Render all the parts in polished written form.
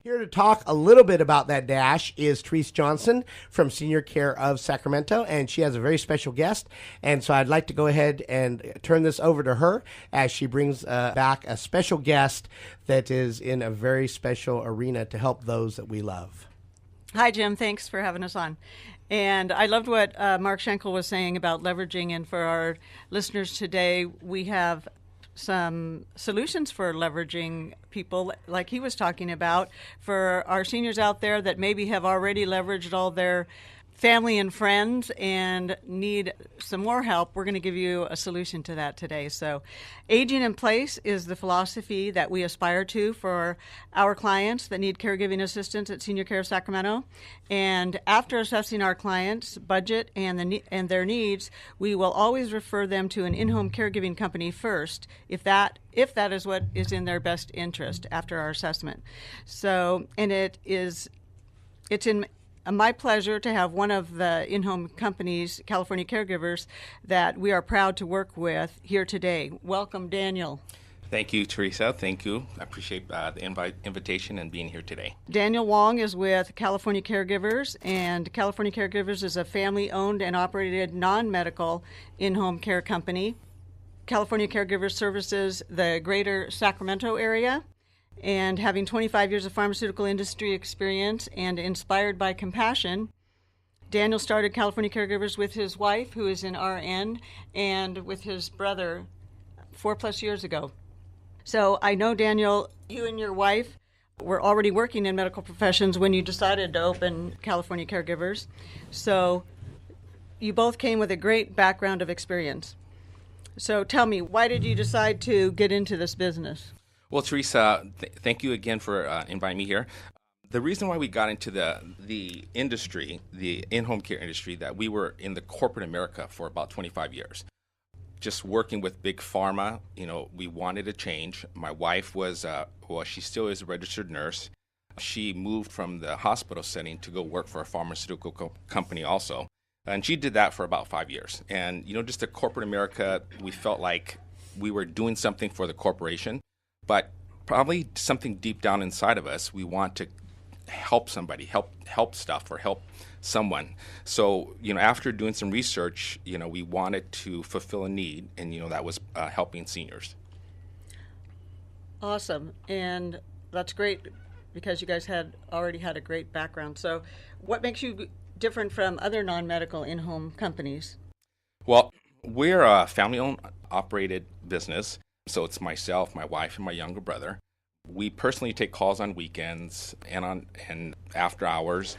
Here to talk a little bit about that dash is Therese Johnson from Senior Care of Sacramento, and she has a very special guest. And so I'd like to go ahead and turn this over to her as she brings back a special guest that is in a very special arena to help those that we love. Hi, Jim. Thanks for having us on. And I loved what Mark Schenkel was saying about leveraging. And for our listeners today, we have some solutions for leveraging people like he was talking about. For our seniors out there that maybe have already leveraged all their family and friends and need some more help, we're going to give you a solution to that today. So aging in place is the philosophy that we aspire to for our clients that need caregiving assistance at Senior Care of Sacramento. And after assessing our clients' budget and their needs, we will always refer them to an in-home caregiving company first, if that is what is in their best interest after our assessment. So, and it's in my pleasure to have one of the in-home companies, California Caregivers, that we are proud to work with here today. Welcome, Daniel. Thank you, Teresa. Thank you. I appreciate the invitation and being here today. Daniel Wong is with California Caregivers, and California Caregivers is a family-owned and operated non-medical in-home care company. California Caregivers services the greater Sacramento area. And having 25 years of pharmaceutical industry experience and inspired by compassion, Daniel started California Caregivers with his wife, who is an RN, and with his brother 4+ years ago. So I know, Daniel, you and your wife were already working in medical professions when you decided to open California Caregivers. So you both came with a great background of experience. So tell me, why did you decide to get into this business? Well, Teresa, thank you again for inviting me here. The reason why we got into the industry, the in-home care industry, that we were in the corporate America for about 25 years. Just working with big pharma, we wanted a change. My wife was, she still is a registered nurse. She moved from the hospital setting to go work for a pharmaceutical company also. And she did that for about 5 years. And, just the corporate America, we felt like we were doing something for the corporation. But probably something deep down inside of us, we want to help somebody, help stuff or help someone. So, after doing some research, we wanted to fulfill a need, and, that was helping seniors. Awesome. And that's great because you guys already had a great background. So what makes you different from other non-medical in-home companies? Well, we're a family-owned, operated business. So it's myself, my wife, and my younger brother. We personally take calls on weekends and after hours.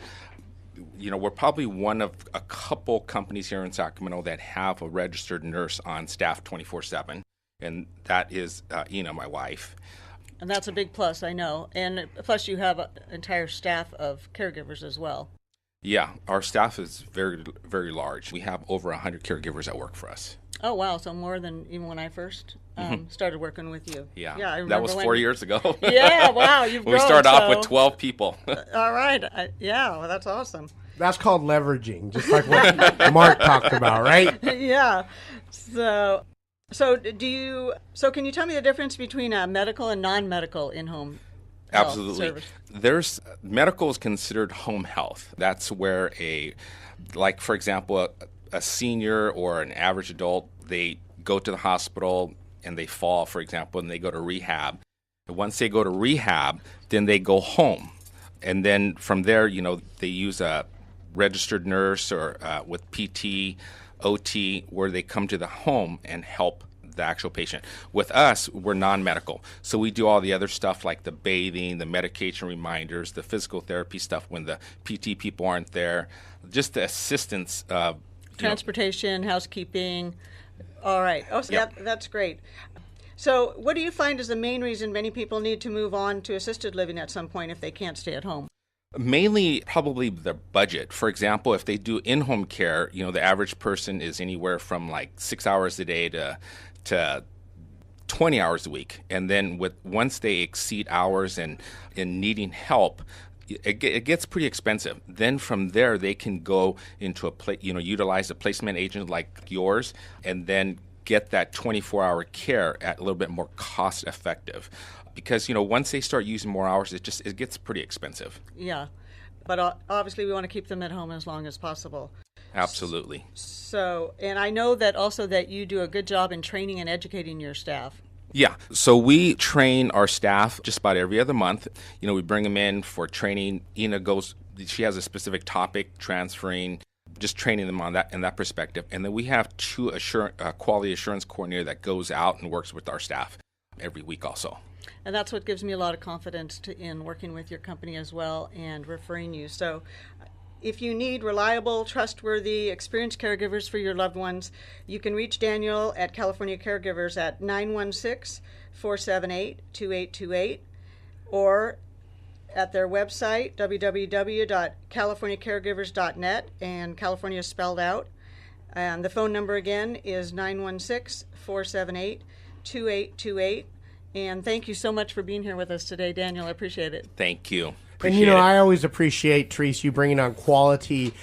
We're probably one of a couple companies here in Sacramento that have a registered nurse on staff 24/7, and that is Ina, my wife. And that's a big plus, I know. And plus you have an entire staff of caregivers as well. Yeah, our staff is very, very large. We have over 100 caregivers that work for us. Oh, wow. So more than even when I first started working with you. Yeah, I remember that was 4 years ago. Yeah, wow. You've grown. We started off with 12 people. All right. Well, that's awesome. That's called leveraging, just like what Mark talked about, right? Yeah. So can you tell me the difference between a medical and non-medical in-home Absolutely. Medical is considered home health. That's where for example, a senior or an average adult, they go to the hospital and they fall, for example, and they go to rehab. And once they go to rehab, then they go home. And then from there, they use a registered nurse or with PT, OT, where they come to the home and help the actual patient. With us, we're non-medical. So we do all the other stuff like the bathing, the medication reminders, the physical therapy stuff when the PT people aren't there, just the assistance. Transportation, housekeeping. All right. Oh, so Yep. that's great. So what do you find is the main reason many people need to move on to assisted living at some point if they can't stay at home? Mainly probably their budget. For example, if they do in-home care, the average person is anywhere from like 6 hours a day to 20 hours a week. And then once they exceed hours and needing help, it gets pretty expensive. Then from there, they can go into utilize a placement agent like yours, and then get that 24-hour care at a little bit more cost effective. Because, once they start using more hours, it gets pretty expensive. Yeah. But obviously we want to keep them at home as long as possible. Absolutely. So, and I know that also that you do a good job in training and educating your staff. Yeah. So we train our staff just about every other month. We bring them in for training. She has a specific topic, transferring, just training them on that in that perspective. And then we have two quality assurance coordinator that goes out and works with our staff every week also. And that's what gives me a lot of confidence in working with your company as well and referring you. So if you need reliable, trustworthy, experienced caregivers for your loved ones, you can reach Daniel at California Caregivers at 916-478-2828 or at their website, www.californiacaregivers.net, and California is spelled out. And the phone number again is 916-478-2828. And thank you so much for being here with us today, Daniel. I appreciate it. Thank you. And, I always appreciate, Therese, you bringing on quality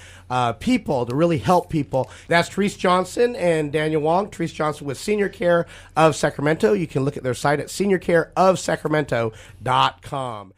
people to really help people. That's Therese Johnson and Daniel Wong. Therese Johnson with Senior Care of Sacramento. You can look at their site at seniorcareofsacramento.com.